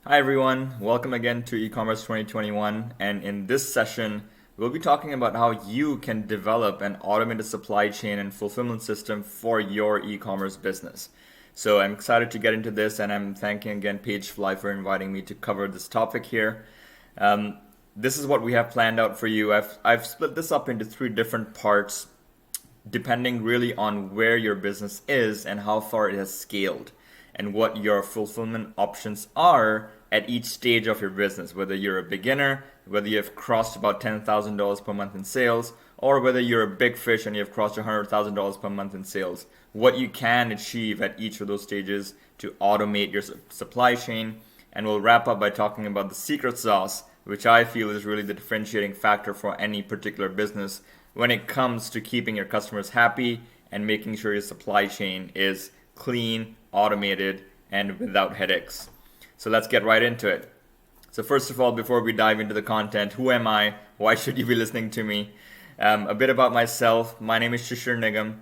Hi everyone, welcome again to eCommerce 2021, and in this session we'll be talking about how you can develop an automated supply chain and fulfillment system for your e-commerce business. So I'm excited to get into this, and I'm thanking again PageFly for inviting me to cover this topic here. This is what we have planned out for you. I've split this up into three different parts depending really on where your business is and how far it has scaled and what your fulfillment options are at each stage of your business, whether you're a beginner, whether you have crossed about $10,000 per month in sales, or whether you're a big fish and you've crossed $100,000 per month in sales, what you can achieve at each of those stages to automate your supply chain. And we'll wrap up by talking about the secret sauce, which I feel is really the differentiating factor for any particular business when it comes to keeping your customers happy and making sure your supply chain is clean, automated, and without headaches. So let's get right into it. So first of all, before we dive into the content, who am I? Why should you be listening to me? A bit about myself. My name is Shishir Nigam.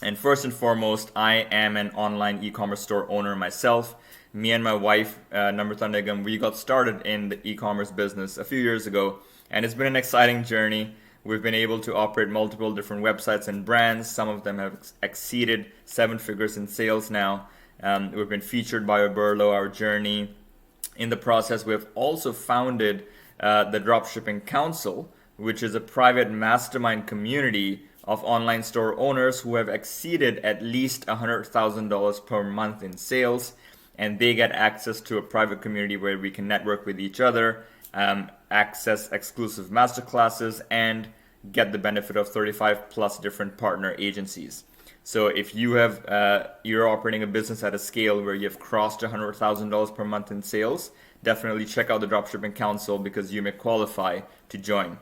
And first and foremost, I am an online e-commerce store owner myself. Me and my wife, Namrata Nigam, we got started in the e-commerce business a few years ago. And it's been an exciting journey. We've been able to operate multiple different websites and brands. Some of them have exceeded 7 figures in sales now. We've been featured by Oberlo, our journey. In the process, we've also founded the Dropshipping Council, which is a private mastermind community of online store owners who have exceeded at least $100,000 per month in sales. And they get access to a private community where we can network with each other, access exclusive masterclasses, and get the benefit of 35 plus different partner agencies. So if you're operating a business at a scale where you have crossed $100,000 per month in sales, definitely check out the Dropshipping Council because you may qualify to join.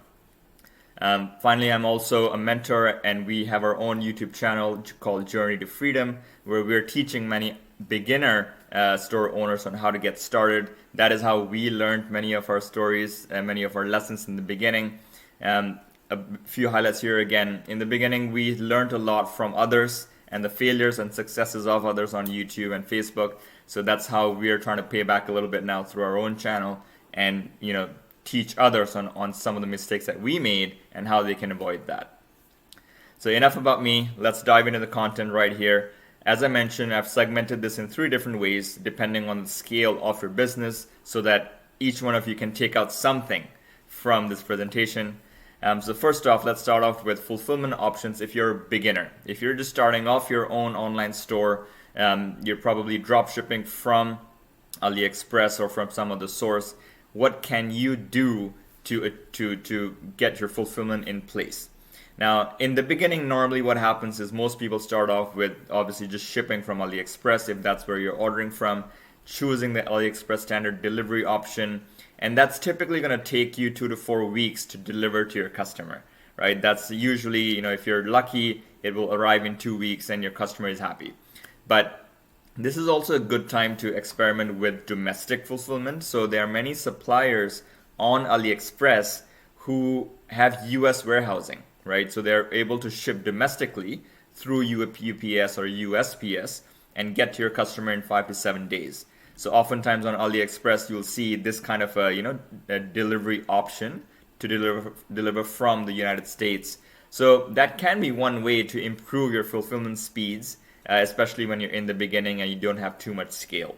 Finally, I'm also a mentor, and we have our own YouTube channel called Journey to Freedom, where we're teaching many beginner store owners on how to get started. That is how we learned many of our stories and many of our lessons in the beginning. A few highlights here again. In the beginning, we learned a lot from others and the failures and successes of others on YouTube and Facebook. So that's how we're trying to pay back a little bit now through our own channel and, teach others on some of the mistakes that we made and how they can avoid that. So enough about me. Let's dive into the content right here. As I mentioned, I've segmented this in 3 different ways depending on the scale of your business so that each one of you can take out something from this presentation. So first off, let's start off with fulfillment options if you're a beginner. If you're just starting off your own online store, you're probably drop shipping from AliExpress or from some other source. What can you do to get your fulfillment in place? Now, in the beginning, normally what happens is most people start off with obviously just shipping from AliExpress if that's where you're ordering from, choosing the AliExpress standard delivery option, and that's typically going to take you 2 to 4 weeks to deliver to your customer, right? That's usually, if you're lucky, it will arrive in 2 weeks and your customer is happy. But this is also a good time to experiment with domestic fulfillment. So there are many suppliers on AliExpress who have US warehousing, right? So they're able to ship domestically through UPS or USPS and get to your customer in 5 to 7 days. So oftentimes on AliExpress, you'll see this kind of a delivery option to deliver from the United States. So that can be one way to improve your fulfillment speeds, especially when you're in the beginning and you don't have too much scale.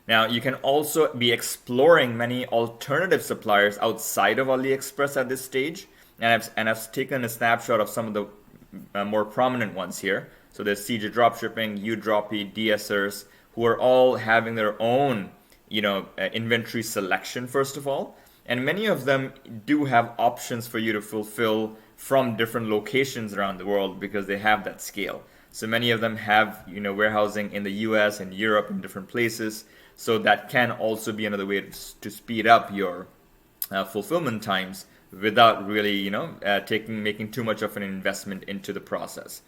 Now, you can also be exploring many alternative suppliers outside of AliExpress at this stage. And I've taken a snapshot of some of the more prominent ones here. So there's CJ Dropshipping, Udroppy, DSers, who are all having their own, inventory selection, first of all. And many of them do have options for you to fulfill from different locations around the world because they have that scale. So many of them have, warehousing in the US and Europe in different places. So that can also be another way to speed up your fulfillment times without really, making too much of an investment into the process.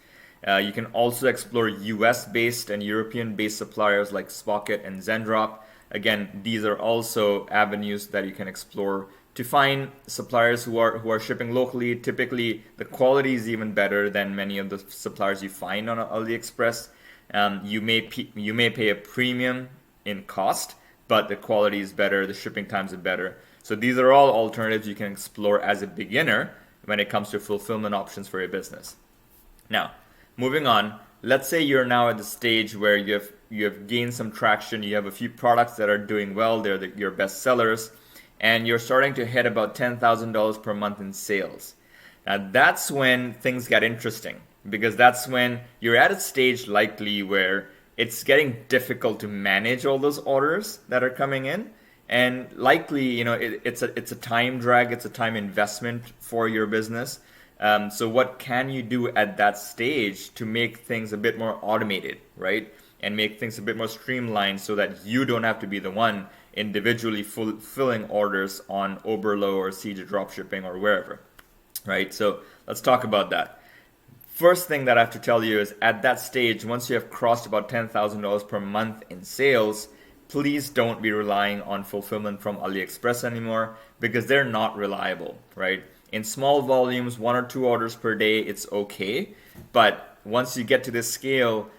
You can also explore US-based and European-based suppliers like Spocket and Zendrop. Again, these are also avenues that you can explore to find suppliers who are shipping locally. Typically, the quality is even better than many of the suppliers you find on AliExpress. You may pay a premium in cost, but the quality is better, the shipping times are better. So these are all alternatives you can explore as a beginner when it comes to fulfillment options for your business. Now, moving on, let's say you're now at the stage where you have gained some traction, you have a few products that are doing well, they're your best sellers, and you're starting to hit about $10,000 per month in sales. Now that's when things get interesting, because that's when you're at a stage likely where it's getting difficult to manage all those orders that are coming in. And likely, it's a time drag, it's a time investment for your business. So what can you do at that stage to make things a bit more automated, right? And make things a bit more streamlined so that you don't have to be the one individually fulfilling orders on Oberlo or Siege Dropshipping or wherever, right? So let's talk about that. First thing that I have to tell you is at that stage, once you have crossed about $10,000 per month in sales, please don't be relying on fulfillment from AliExpress anymore, because they're not reliable, right? In small volumes, 1 or 2 orders per day, it's okay. But once you get to this scale,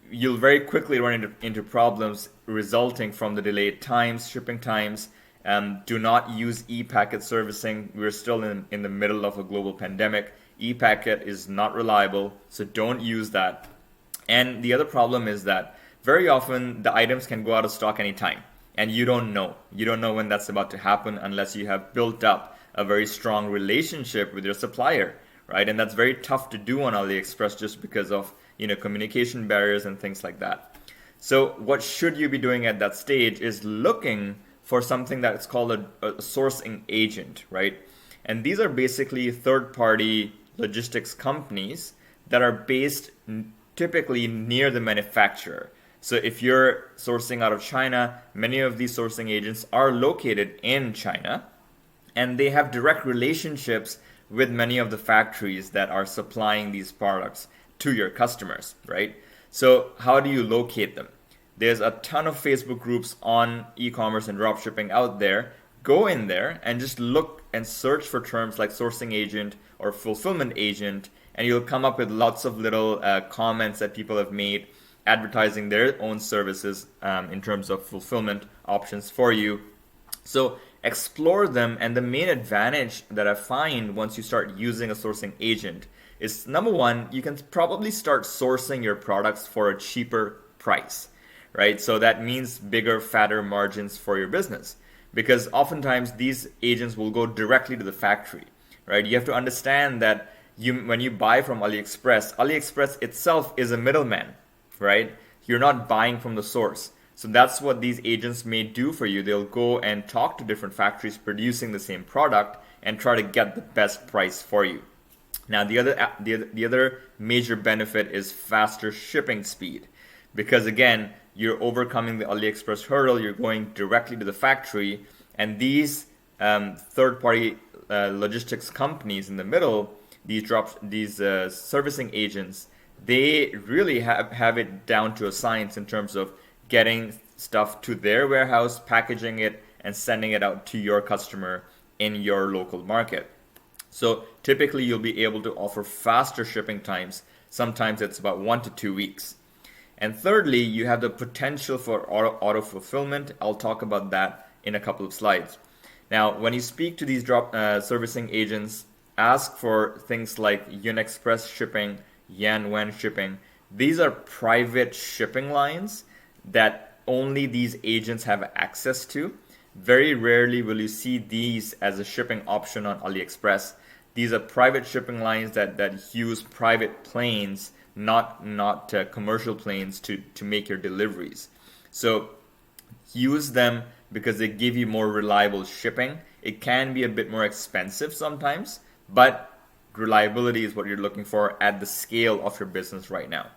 you'll very quickly run into problems resulting from the delayed times, shipping times. Do not use e-packet servicing. We're still in the middle of a global pandemic. E-packet is not reliable, so don't use that. And the other problem is that very often the items can go out of stock anytime, and you don't know. You don't know when that's about to happen unless you have built up a very strong relationship with your supplier, right? And that's very tough to do on AliExpress just because of communication barriers and things like that. So what should you be doing at that stage is looking for something that's called a sourcing agent, right? And these are basically third-party logistics companies that are based typically near the manufacturer. So if you're sourcing out of China, many of these sourcing agents are located in China, and they have direct relationships with many of the factories that are supplying these products to your customers, right? So how do you locate them? There's a ton of Facebook groups on e-commerce and dropshipping out there. Go in there and just look and search for terms like sourcing agent or fulfillment agent, and you'll come up with lots of little comments that people have made advertising their own services in terms of fulfillment options for you. So explore them, and the main advantage that I find once you start using a sourcing agent is, number one, you can probably start sourcing your products for a cheaper price, right? So that means bigger, fatter margins for your business, because oftentimes these agents will go directly to the factory, right? You have to understand that when you buy from AliExpress itself is a middleman, right? You're not buying from the source. So that's what these agents may do for you. They'll go and talk to different factories producing the same product and try to get the best price for you. Now, the other major benefit is faster shipping speed, because again, you're overcoming the AliExpress hurdle. You're going directly to the factory, and these third-party logistics companies in the middle, these servicing agents, they really have it down to a science in terms of getting stuff to their warehouse, packaging it, and sending it out to your customer in your local market. So typically you'll be able to offer faster shipping times. Sometimes it's about 1 to 2 weeks. And thirdly, you have the potential for auto fulfillment. I'll talk about that in a couple of slides. Now, when you speak to these servicing agents, ask for things like Yun Express shipping, Yanwen shipping. These are private shipping lines that only these agents have access to. Very rarely will you see these as a shipping option on AliExpress. These are private shipping lines that use private planes, not commercial planes to make your deliveries. So use them because they give you more reliable shipping. It can be a bit more expensive sometimes, but reliability is what you're looking for at the scale of your business right now.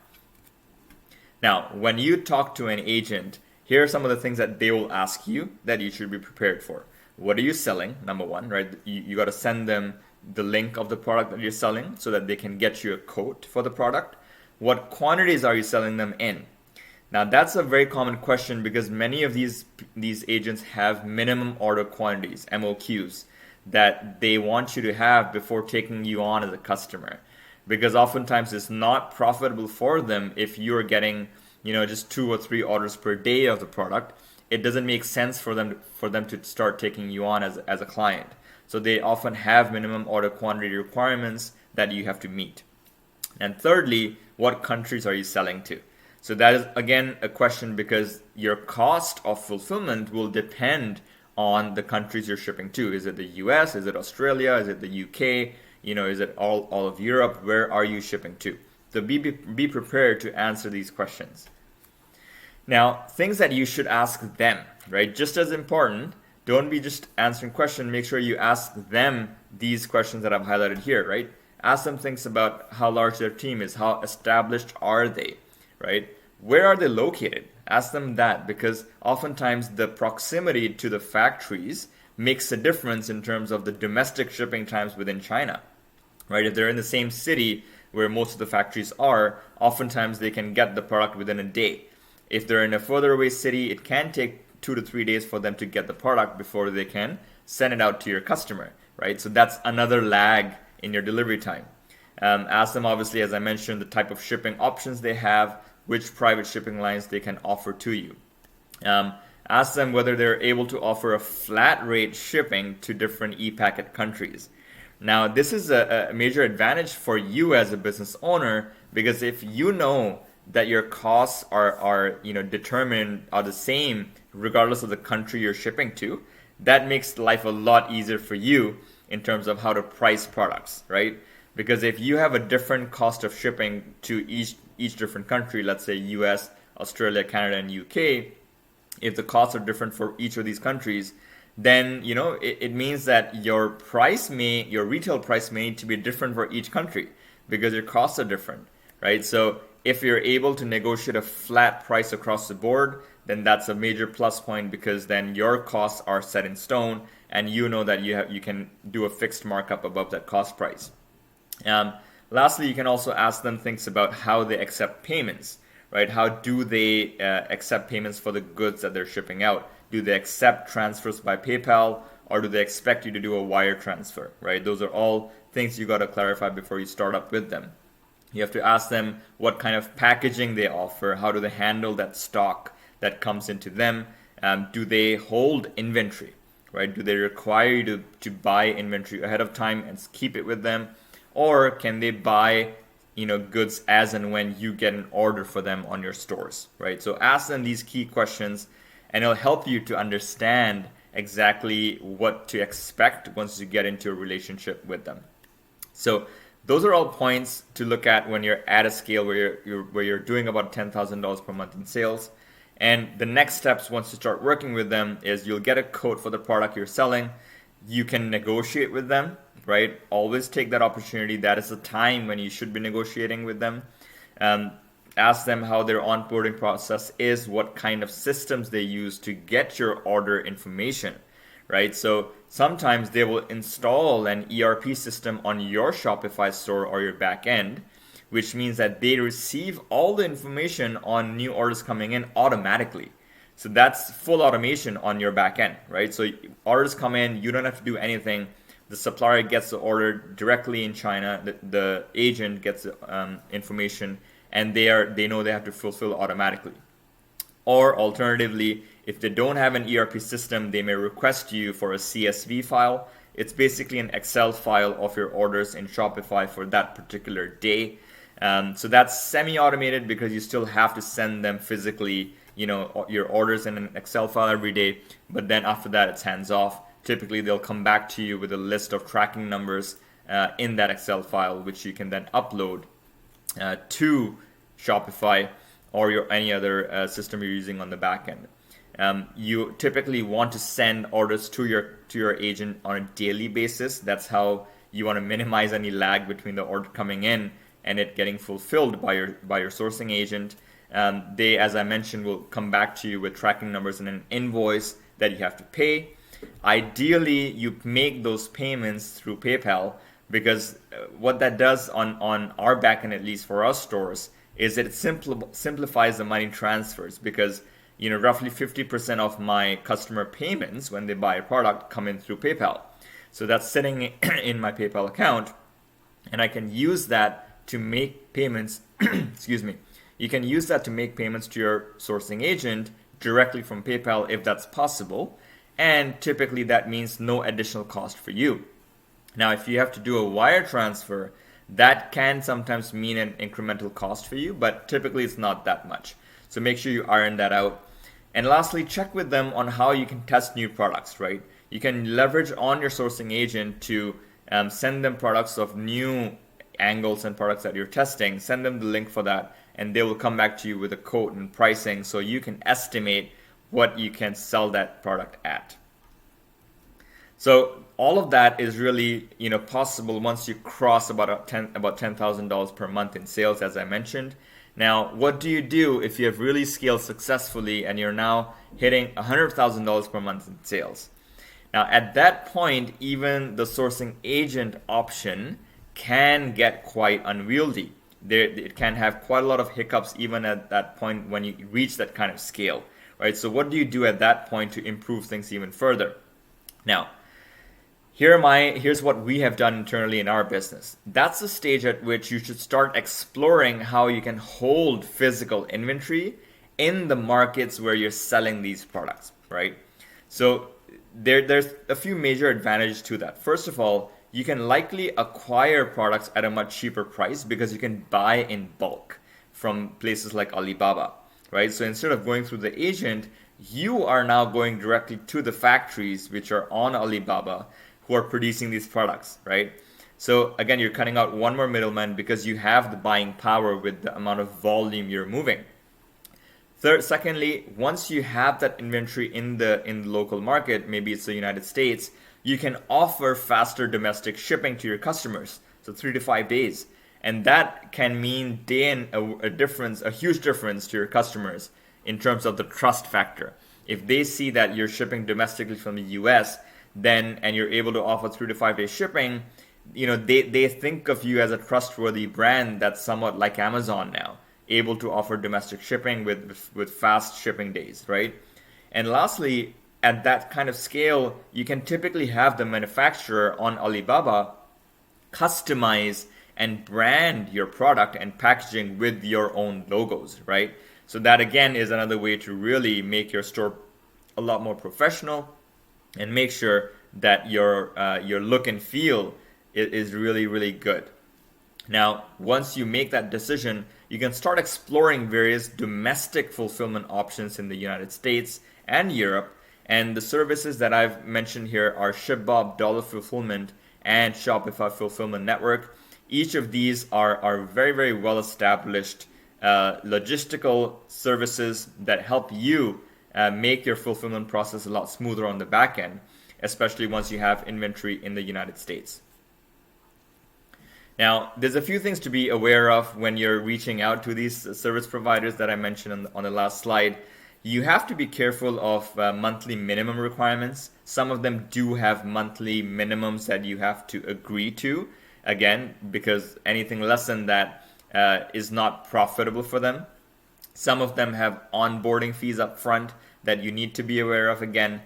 Now, when you talk to an agent, here are some of the things that they will ask you that you should be prepared for. What are you selling? Number one, right? You got to send them the link of the product that you're selling so that they can get you a quote for the product. What quantities are you selling them in? Now, that's a very common question because many of these agents have minimum order quantities, MOQs, that they want you to have before taking you on as a customer. Because oftentimes it's not profitable for them if you're getting just 2 or 3 orders per day of the product, it doesn't make sense for them to start taking you on as a client. So they often have minimum order quantity requirements that you have to meet. And thirdly, what countries are you selling to? So that is again a question, because your cost of fulfillment will depend on the countries you're shipping to. Is it the US? Is it Australia? Is it the UK? Is it all of Europe? Where are you shipping to? So be prepared to answer these questions. Now, things that you should ask them, right? Just as important, don't be just answering questions. Make sure you ask them these questions that I've highlighted here, right? Ask them things about how large their team is, how established are they, right? Where are they located? Ask them that, because oftentimes the proximity to the factories makes a difference in terms of the domestic shipping times within China, right? If they're in the same city where most of the factories are, oftentimes they can get the product within a day. If they're in a further away city, it can take 2 to 3 days for them to get the product before they can send it out to your customer, right? So that's another lag in your delivery time. Ask them, obviously, as I mentioned, the type of shipping options they have, which private shipping lines they can offer to you. Ask them whether they're able to offer a flat rate shipping to different e-packet countries. Now, this is a major advantage for you as a business owner, because if you know that your costs are the same regardless of the country you're shipping to, that makes life a lot easier for you in terms of how to price products, right? Because if you have a different cost of shipping to each different country, let's say US, Australia, Canada, and UK, if the costs are different for each of these countries, then it means that your retail price may need to be different for each country, because your costs are different, right? So if you're able to negotiate a flat price across the board, then that's a major plus point, because then your costs are set in stone, and you know that you can do a fixed markup above that cost price. Lastly, you can also ask them things about how they accept payments, right? How do they accept payments for the goods that they're shipping out? Do they accept transfers by PayPal, or do they expect you to do a wire transfer, right? Those are all things you got to clarify before you start up with them. You have to ask them what kind of packaging they offer. How do they handle that stock that comes into them? Do they hold inventory, right? Do they require you to buy inventory ahead of time and keep it with them? Or can they buy goods as and when you get an order for them on your stores, right? So ask them these key questions, and it'll help you to understand exactly what to expect once you get into a relationship with them. So those are all points to look at when you're at a scale where you're doing about $10,000 per month in sales. And the next steps once you start working with them is you'll get a quote for the product you're selling. You can negotiate with them, right? Always take that opportunity. That is the time when you should be negotiating with them. Ask them how their onboarding process is, what kind of systems they use to get your order information, right? So sometimes they will install an ERP system on your Shopify store or your back end, which means that they receive all the information on new orders coming in automatically. So that's full automation on your back end, right? So orders come in, you don't have to do anything. The supplier gets the order directly in China. The agent gets information, and they know they have to fulfill automatically. Or alternatively, if they don't have an ERP system, they may request you for a CSV file. It's basically an Excel file of your orders in Shopify for that particular day. So that's semi-automated, because you still have to send them physically, your orders in an Excel file every day. But then after that, it's hands-off. Typically, they'll come back to you with a list of tracking numbers in that Excel file, which you can then upload to Shopify or any other system you're using on the back end. You typically want to send orders to your agent on a daily basis. That's how you want to minimize any lag between the order coming in and it getting fulfilled by your sourcing agent. They, as I mentioned, will come back to you with tracking numbers and an invoice that you have to pay. Ideally, you make those payments through PayPal, because what that does on our backend, at least for our stores, is that it simplifies the money transfers, because roughly 50% of my customer payments when they buy a product come in through PayPal. So that's sitting in my PayPal account, and I can use that to make payments excuse me, you can use that to make payments to your sourcing agent directly from PayPal if that's possible. And typically that means no additional cost for you. Now, if you have to do a wire transfer, that can sometimes mean an incremental cost for you, but typically it's not that much. So make sure you iron that out. And lastly, check with them on how you can test new products, right? You can leverage on your sourcing agent to send them products of new angles and products that you're testing, send them the link for that, and they will come back to you with a quote and pricing so you can estimate what you can sell that product at. So all of that is really, possible once you cross about $10,000 per month in sales, as I mentioned. Now, what do you do if you have really scaled successfully and you're now hitting $100,000 per month in sales? Now, at that point, even the sourcing agent option can get quite unwieldy. It can have quite a lot of hiccups even at that point when you reach that kind of scale, right? So what do you do at that point to improve things even further? Now, here's what we have done internally in our business. That's the stage at which you should start exploring how you can hold physical inventory in the markets where you're selling these products, right? So there's a few major advantages to that. First of all, you can likely acquire products at a much cheaper price because you can buy in bulk from places like Alibaba, right? So instead of going through the agent, you are now going directly to the factories which are on Alibaba who are producing these products, right? So again, you're cutting out one more middleman because you have the buying power with the amount of volume you're moving. Secondly, once you have that inventory in the local market, maybe it's the United States, you can offer faster domestic shipping to your customers, so 3 to 5 days. And that can mean a huge difference to your customers in terms of the trust factor. If they see that you're shipping domestically from the US, and you're able to offer 3 to 5 day shipping, they think of you as a trustworthy brand that's somewhat like Amazon now, able to offer domestic shipping with fast shipping days, right? And lastly, at that kind of scale, you can typically have the manufacturer on Alibaba customize and brand your product and packaging with your own logos, right? So that again is another way to really make your store a lot more professional and make sure that your look and feel is really, really good. Now, once you make that decision, you can start exploring various domestic fulfillment options in the United States and Europe. And the services that I've mentioned here are ShipBob, Dollar Fulfillment, and Shopify Fulfillment Network. Each of these are very, very well established logistical services that help you make your fulfillment process a lot smoother on the back end, especially once you have inventory in the United States. Now, there's a few things to be aware of when you're reaching out to these service providers that I mentioned on the last slide. You have to be careful of monthly minimum requirements. Some of them do have monthly minimums that you have to agree to, again, because anything less than that is not profitable for them. Some of them have onboarding fees up front that you need to be aware of. Again,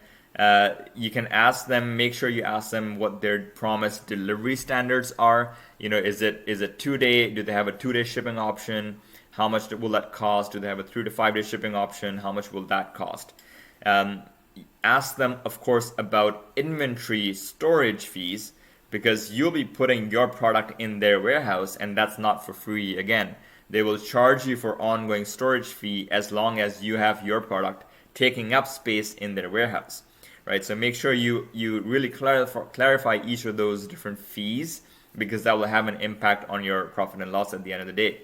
you can ask them, make sure you ask them what their promised delivery standards are. Is it 2 day? Do they have a 2 day shipping option? How much will that cost? Do they have a 3 to 5 day shipping option? How much will that cost? Ask them, of course, about inventory storage fees, because you'll be putting your product in their warehouse and that's not for free. Again, they will charge you for ongoing storage fee as long as you have your product taking up space in their warehouse, right? So make sure you really clarify each of those different fees, because that will have an impact on your profit and loss at the end of the day.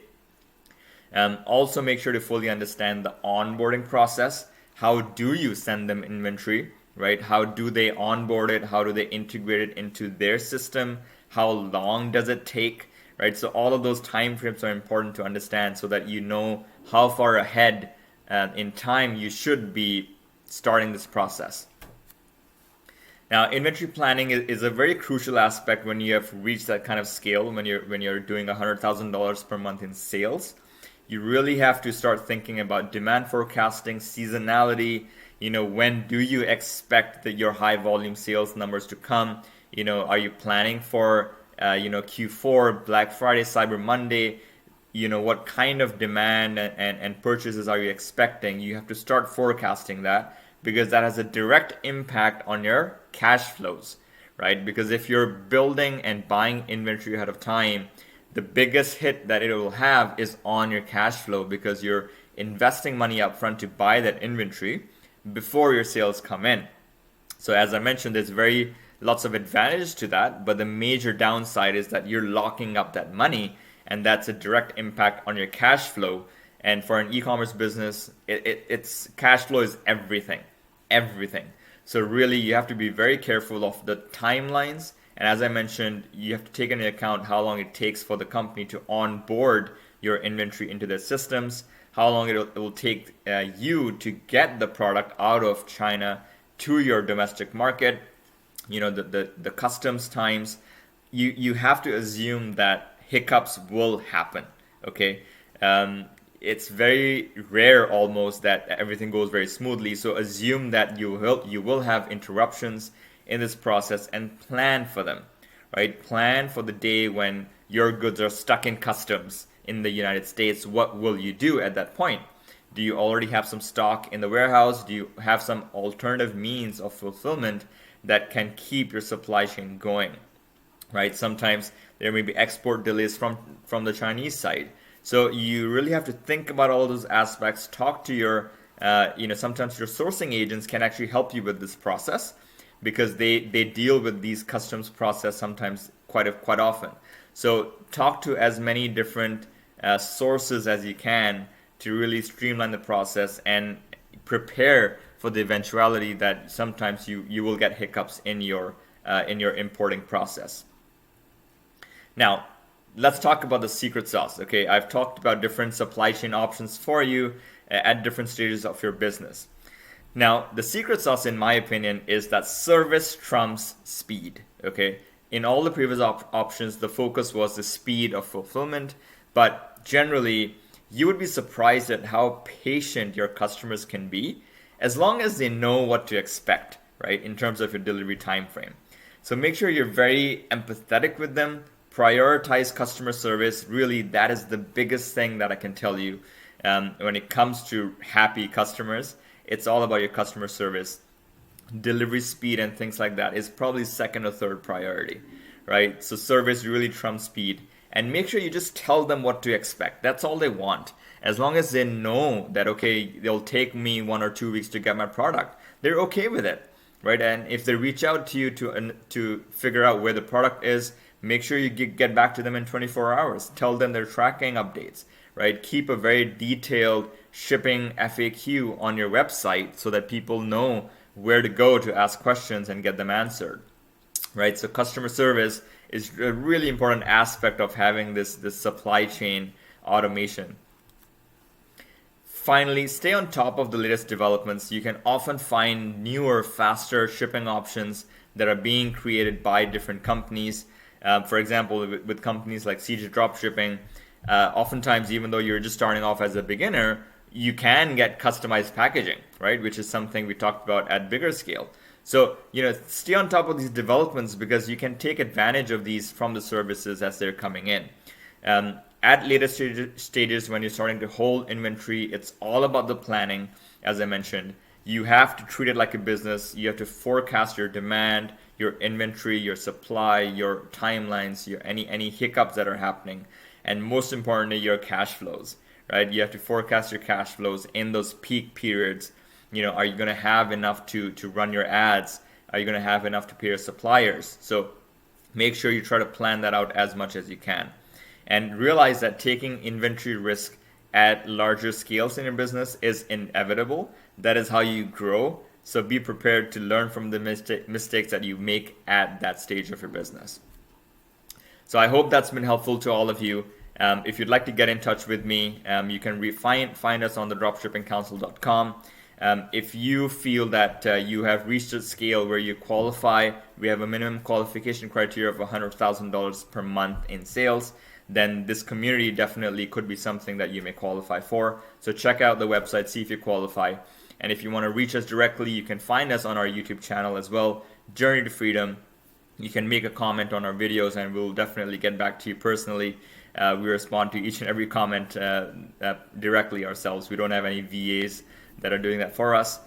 Also make sure to fully understand the onboarding process. How do you send them inventory, right? How do they onboard it? How do they integrate it into their system? How long does it take, right? So all of those time frames are important to understand so that you know how far ahead in time you should be starting this process. Now, inventory planning is a very crucial aspect when you have reached that kind of scale, when you're doing $100,000 per month in sales. You really have to start thinking about demand forecasting, seasonality. When do you expect that your high volume sales numbers to come? Are you planning for Q4, Black Friday, Cyber Monday? what kind of demand and purchases are you expecting. You have to start forecasting that, because that has a direct impact on your cash flows, right? Because if you're building and buying inventory ahead of time, the biggest hit that it will have is on your cash flow, because you're investing money up front to buy that inventory before your sales come in. So as I mentioned, there's lots of advantages to that, but the major downside is that you're locking up that money, and that's a direct impact on your cash flow. And for an e-commerce business, it's cash flow is everything. So really, you have to be very careful of the timelines. And as I mentioned, you have to take into account how long it takes for the company to onboard your inventory into their systems, how long it will take you to get the product out of China to your domestic market, the customs times. You have to assume that hiccups will happen, okay? It's very rare almost that everything goes very smoothly. So assume that you will have interruptions in this process, and plan for them, right? Plan for the day when your goods are stuck in customs in the United States. What will you do at that point? Do you already have some stock in the warehouse? Do you have some alternative means of fulfillment that can keep your supply chain going, right? Sometimes there may be export delays from the Chinese side. So you really have to think about all those aspects. Talk to your, sometimes your sourcing agents can actually help you with this process, because they deal with these customs process sometimes quite often. So talk to as many different sources as you can to really streamline the process and prepare for the eventuality that sometimes you will get hiccups in your importing process. Now, let's talk about the secret sauce. Okay, I've talked about different supply chain options for you at different stages of your business. Now, the secret sauce, in my opinion, is that service trumps speed. Okay, in all the previous options, the focus was the speed of fulfillment, but generally, you would be surprised at how patient your customers can be, as long as they know what to expect, right, in terms of your delivery time frame. So make sure you're very empathetic with them. Prioritize customer service. Really, that is the biggest thing that I can tell you when it comes to happy customers. It's all about your customer service. Delivery speed and things like that is probably second or third priority, right? So service really trumps speed. And make sure you just tell them what to expect. That's all they want. As long as they know that, okay, they'll take me 1 or 2 weeks to get my product, they're okay with it, right? And if they reach out to you to figure out where the product is, make sure you get back to them in 24 hours. Tell them their tracking updates, right? Keep a very detailed shipping FAQ on your website so that people know where to go to ask questions and get them answered, right? So customer service is a really important aspect of having this supply chain automation. Finally, stay on top of the latest developments. You can often find newer, faster shipping options that are being created by different companies. For example, with companies like CJ Dropshipping, oftentimes, even though you're just starting off as a beginner, you can get customized packaging, right? Which is something we talked about at bigger scale. So, stay on top of these developments, because you can take advantage of these from the services as they're coming in. At later stages, when you're starting to hold inventory, it's all about the planning. As I mentioned, you have to treat it like a business. You have to forecast your demand, your inventory, your supply, your timelines, any hiccups that are happening, and most importantly, your cash flows, right? You have to forecast your cash flows in those peak periods. Are you going to have enough to run your ads? Are you going to have enough to pay your suppliers? So make sure you try to plan that out as much as you can. And realize that taking inventory risk at larger scales in your business is inevitable. That is how you grow. So be prepared to learn from the mistakes that you make at that stage of your business. So I hope that's been helpful to all of you. If you'd like to get in touch with me, you can find us on the dropshippingcouncil.com. If you feel that you have reached a scale where you qualify, we have a minimum qualification criteria of $100,000 per month in sales, then this community definitely could be something that you may qualify for. So check out the website, see if you qualify. And if you want to reach us directly, you can find us on our YouTube channel as well, Journey to Freedom. You can make a comment on our videos and we'll definitely get back to you personally. We respond to each and every comment directly ourselves. We don't have any VAs that are doing that for us.